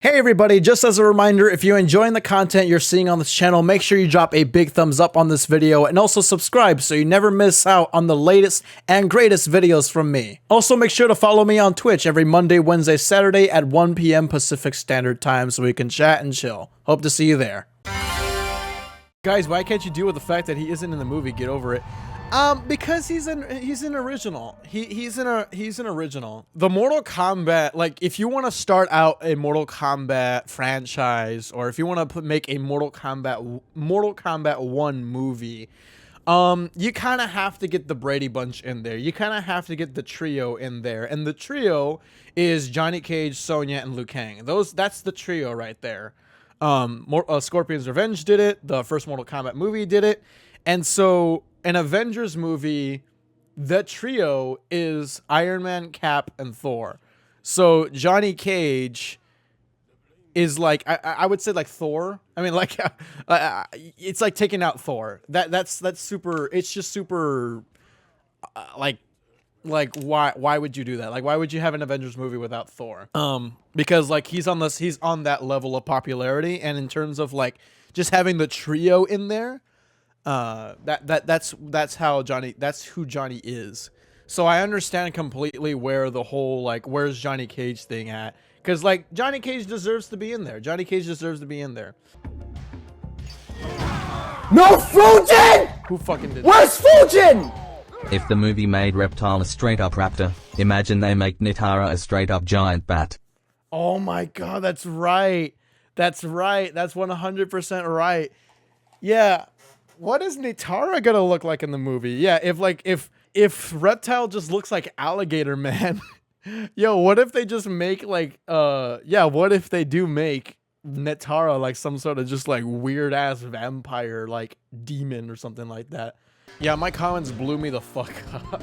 Hey everybody, just as a reminder, if you're enjoying the content you're seeing on this channel, make sure you drop a big thumbs up on this video and also subscribe so you never miss out on the latest and greatest videos from me. Also make sure to follow me on Twitch every Monday, Wednesday, Saturday at 1 p.m. Pacific Standard Time so we can chat and chill. Hope to see you there. Guys, why can't you deal with the fact that he isn't in the movie? Get over it. Because he's an original. He's an original. The Mortal Kombat, like if you want to start out a Mortal Kombat franchise, or if you want to make a Mortal Kombat 1 movie, you kind of have to get the Brady Bunch in there. You kind of have to get the trio in there, and the trio is Johnny Cage, Sonya, and Liu Kang. That's the trio right there. Scorpion's Revenge did it. The first Mortal Kombat movie did it, and so an Avengers movie, the trio is Iron Man, Cap, and Thor. So Johnny Cage is like I would say like Thor. I mean, like it's like taking out Thor. That's super. It's just super. Like why would you do that? Like why would you have an Avengers movie without Thor? Because like he's on that level of popularity, and in terms of like just having the trio in there. That's who Johnny is. So I understand completely where the whole like where's Johnny Cage thing at, because like Johnny Cage deserves to be in there. Johnny Cage deserves to be in there. No Fujin! Who fucking did Where's Fujin? If the movie made Reptile a straight-up raptor, imagine they make Nitara a straight-up giant bat. Oh my god, that's right. That's right. That's 100% right. Yeah. What is Nitara gonna look like in the movie? Yeah, if Reptile just looks like Alligator Man, yo, what if they just make like what if they do make Nitara like some sort of just like weird ass vampire like demon or something like that? Yeah, my comments blew me the fuck up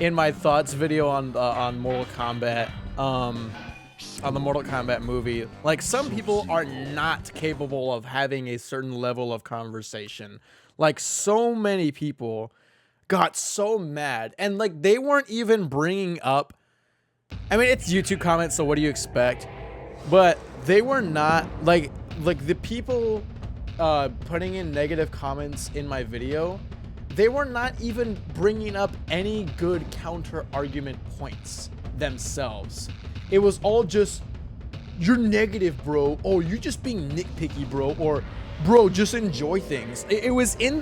in my thoughts video on Mortal Kombat. On the Mortal Kombat movie, like some people are not capable of having a certain level of conversation. Like so many people got so mad, and like they weren't even bringing up, I mean, it's YouTube comments, so what do you expect? But they were not like the people putting in negative comments in my video, they were not even bringing up any good counter argument points themselves. It was all just, you're negative, bro. Oh, you're just being nitpicky, bro. Or, bro, just enjoy things. It was in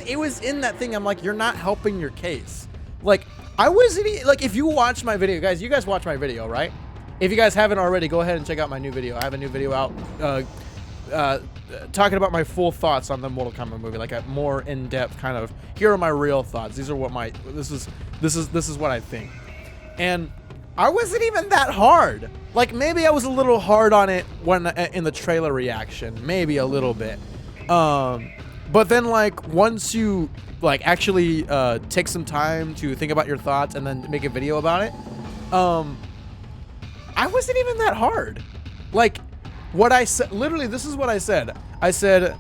that thing. I'm like, you're not helping your case. Like, I wasn't like, if you watch my video, guys, you guys watch my video, right? If you guys haven't already, go ahead and check out my new video. I have a new video out talking about my full thoughts on the Mortal Kombat movie, like a more in-depth kind of. Here are my real thoughts. These are what my this is what I think, and I wasn't even that hard. Like maybe I was a little hard on it when in the trailer reaction, maybe a little bit. But then like once you like actually take some time to think about your thoughts and then make a video about it, I wasn't even that hard. Like what I said, literally, this is what I said. I said,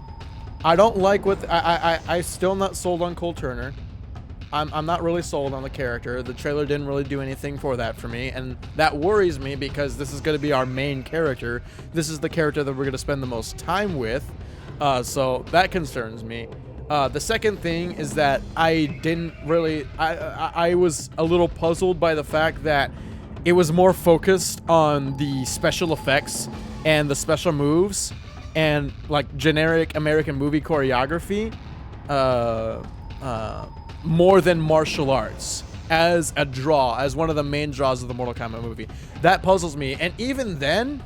I don't like what I still not sold on Cole Turner. I'm not really sold on the character. The trailer didn't really do anything for that for me, and that worries me because this is going to be our main character. This is the character that we're going to spend the most time with, so that concerns me. The second thing is that I didn't really. I was a little puzzled by the fact that it was more focused on the special effects and the special moves and like generic American movie choreography. More than martial arts as a draw, as one of the main draws of the Mortal Kombat movie. That puzzles me. And even then,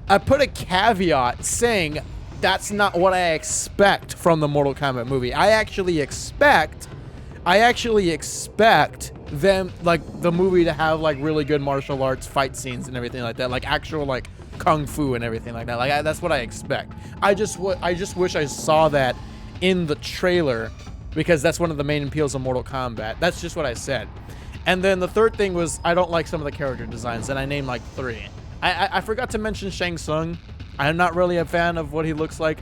I put a caveat saying that's not what I expect from the Mortal Kombat movie. I actually expect them, like the movie, to have like really good martial arts fight scenes and everything like that, like actual like kung fu and everything like that. Like that's what I expect. I just wish I saw that in the trailer, because that's one of the main appeals of Mortal Kombat. That's just what I said. And then the third thing was I don't like some of the character designs, and I named like 3. I forgot to mention Shang Tsung. I'm not really a fan of what he looks like.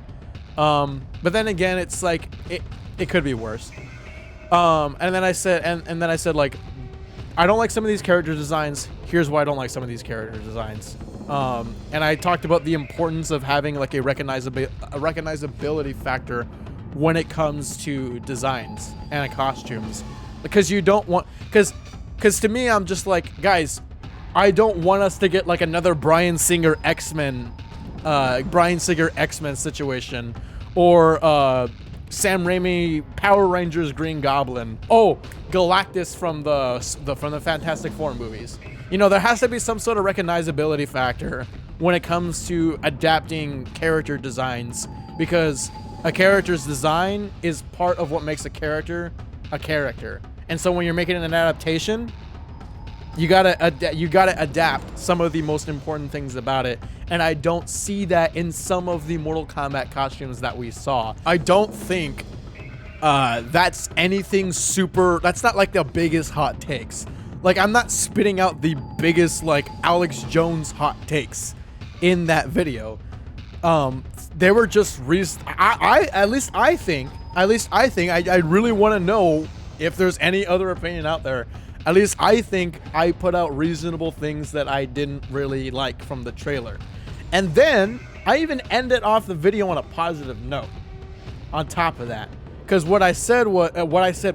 But then again, it's like it could be worse. And then I said like I don't like some of these character designs. Here's why I don't like some of these character designs. And I talked about the importance of having like a recognizability factor when it comes to designs and costumes, because you don't want, because to me, I'm just like, guys, I don't want us to get like another Bryan Singer X-Men situation, or Sam Raimi Power Rangers Green Goblin. Oh, Galactus from the Fantastic Four movies. You know, there has to be some sort of recognizability factor when it comes to adapting character designs, because a character's design is part of what makes a character a character. And so when you're making an adaptation, you gotta adapt some of the most important things about it. And I don't see that in some of the Mortal Kombat costumes that we saw. I don't think that's anything super, that's not like the biggest hot takes. Like, I'm not spitting out the biggest like Alex Jones hot takes in that video. They were just I really want to know if there's any other opinion out there. At least I think I put out reasonable things that I didn't really like from the trailer. And then I even ended off the video on a positive note on top of that. Because what I said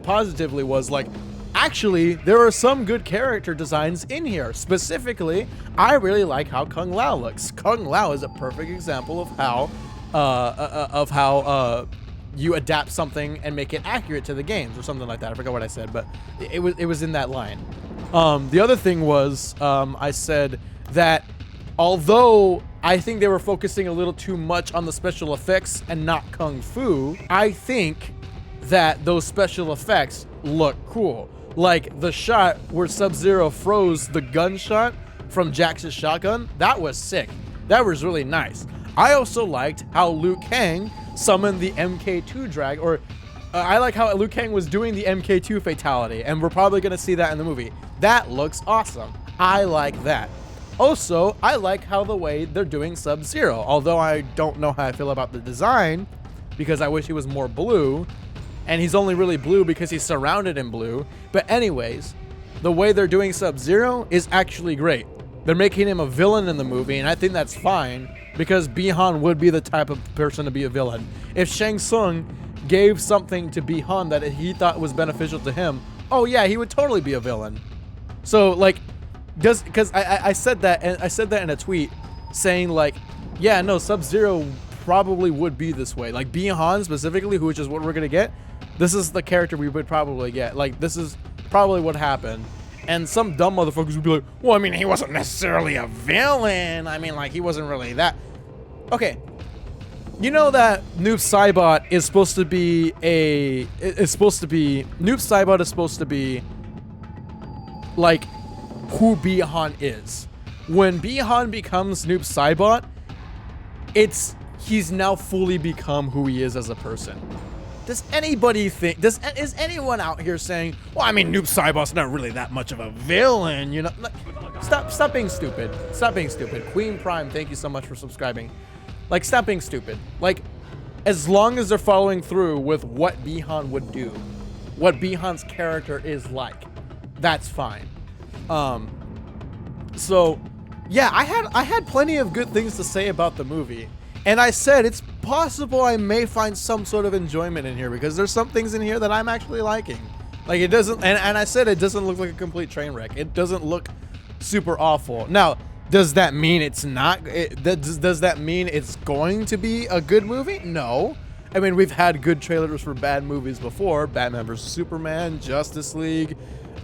positively was like, actually, there are some good character designs in here. Specifically, I really like how Kung Lao looks. Kung Lao is a perfect example of how you adapt something and make it accurate to the games, or something like that. I forgot what I said, but it was in that line. The other thing was, I said that although I think they were focusing a little too much on the special effects and not kung fu, I think that those special effects look cool. Like the shot where Sub-Zero froze the gunshot from Jax's shotgun, that was sick. That was really nice. I also liked how Liu Kang summoned the MK2 drag, or I like how Liu Kang was doing the MK2 fatality, and we're probably gonna see that in the movie. That looks awesome. I like that. Also, I like how the way they're doing Sub-Zero, although I don't know how I feel about the design, because I wish he was more blue, and he's only really blue because he's surrounded in blue. But anyways, the way they're doing Sub-Zero is actually great. They're making him a villain in the movie, and I think that's fine, because Bi-Han would be the type of person to be a villain. If Shang Tsung gave something to Bi-Han that he thought was beneficial to him, oh yeah, he would totally be a villain. So like, because I said that, and I said that in a tweet saying like, yeah, no, Sub-Zero probably would be this way. Like Bi-Han specifically, which is what we're gonna get, this is the character we would probably get. Like, this is probably what happened. And some dumb motherfuckers would be like, well, I mean, he wasn't necessarily a villain. I mean, like, he wasn't really that. Okay. You know that Noob Saibot is supposed to be Noob Saibot is supposed to be like who Bi-Han is. When Bi-Han becomes Noob Saibot, he's now fully become who he is as a person. Does anybody think, is anyone out here saying, well, I mean, Noob Saibot's not really that much of a villain, you know? Like, stop being stupid. Stop being stupid. Queen Prime, thank you so much for subscribing. Like, stop being stupid. Like, as long as they're following through with what Bi-Han would do, what Bi-Han's character is like, that's fine. So, yeah, I had plenty of good things to say about the movie. And I said it's possible I may find some sort of enjoyment in here, because there's some things in here that I'm actually liking. Like, it doesn't, and I said it doesn't look like a complete train wreck. It doesn't look super awful. Now, does that mean it's not? Does that mean it's going to be a good movie? No. I mean, we've had good trailers for bad movies before. Batman vs. Superman, Justice League,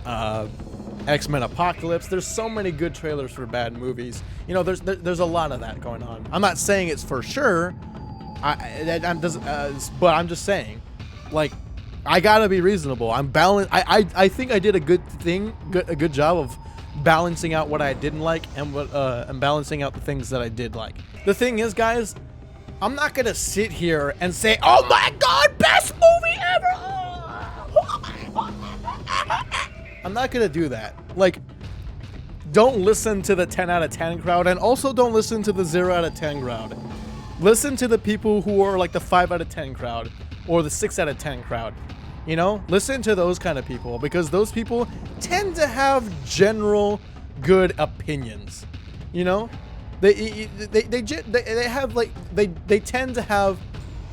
X-Men Apocalypse. There's so many good trailers for bad movies. You know, there's a lot of that going on. I'm not saying it's for sure. But I'm just saying, like, I gotta be reasonable. I'm balanced. I think I did a good job of balancing out what I didn't like and balancing out the things that I did like. The thing is, guys, I'm not gonna sit here and say, oh my god, best movie ever. I'm not gonna do that. Like, don't listen to the 10 out of 10 crowd, and also don't listen to the 0 out of 10 crowd. Listen to the people who are like the 5 out of 10 crowd or the 6 out of 10 crowd. You know, listen to those kind of people, because those people tend to have general good opinions. You know, They have like they tend to have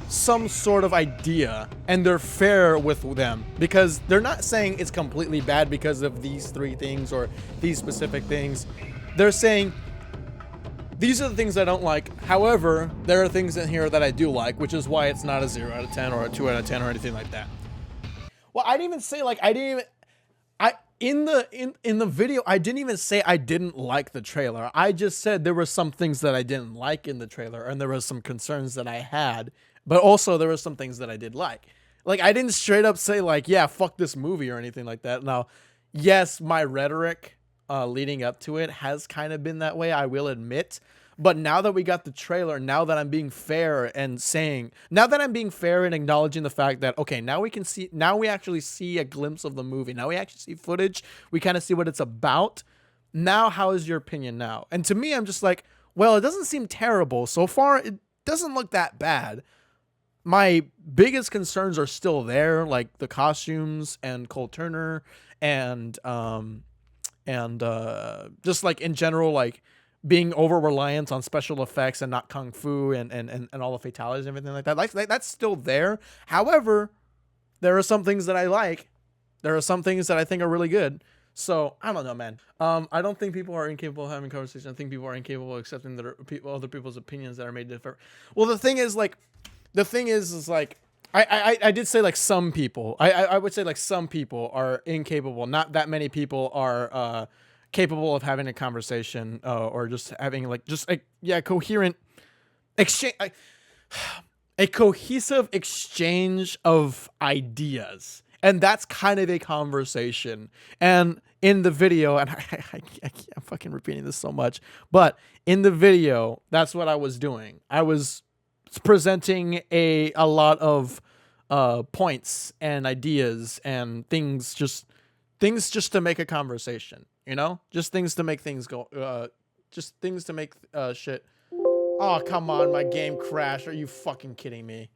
some sort of idea, and they're fair with them because they're not saying it's completely bad because of these 3 things or these specific things. They're saying these are the things I don't like. However, there are things in here that I do like, which is why it's not a 0 out of 10 or a 2 out of 10 or anything like that. Well, I didn't even say like in the video I didn't even say I didn't like the trailer. I just said there were some things that I didn't like in the trailer, and there were some concerns that I had, but also there were some things that I did like. Like, I didn't straight up say like, yeah, fuck this movie or anything like that. Now, yes, my rhetoric leading up to it has kind of been that way, I will admit. But now that we got the trailer, now that I'm being fair and acknowledging the fact that, okay, now we actually see a glimpse of the movie. Now we actually see footage. We kind of see what it's about. Now, how is your opinion now? And to me, I'm just like, well, it doesn't seem terrible. So far, it doesn't look that bad. My biggest concerns are still there, like the costumes and Cole Turner and just like in general, like being over reliant on special effects and not kung fu and all the fatalities and everything like that. Like that's still there. However, there are some things that I like. There are some things that I think are really good. So I don't know, man. I don't think people are incapable of having conversation. I think people are incapable of accepting other people's opinions that are made different. Well, the thing is like, I did say like some people. I would say like some people are incapable. Not that many people are capable of having a conversation or just having like coherent exchange, a cohesive exchange of ideas. And that's kind of a conversation. And in the video, and I'm fucking repeating this so much, but in the video, that's what I was doing. I was presenting a lot of points and ideas and things just to make a conversation, you know, just things to make things go, just things to make shit. Oh, come on, my game crashed. Are you fucking kidding me?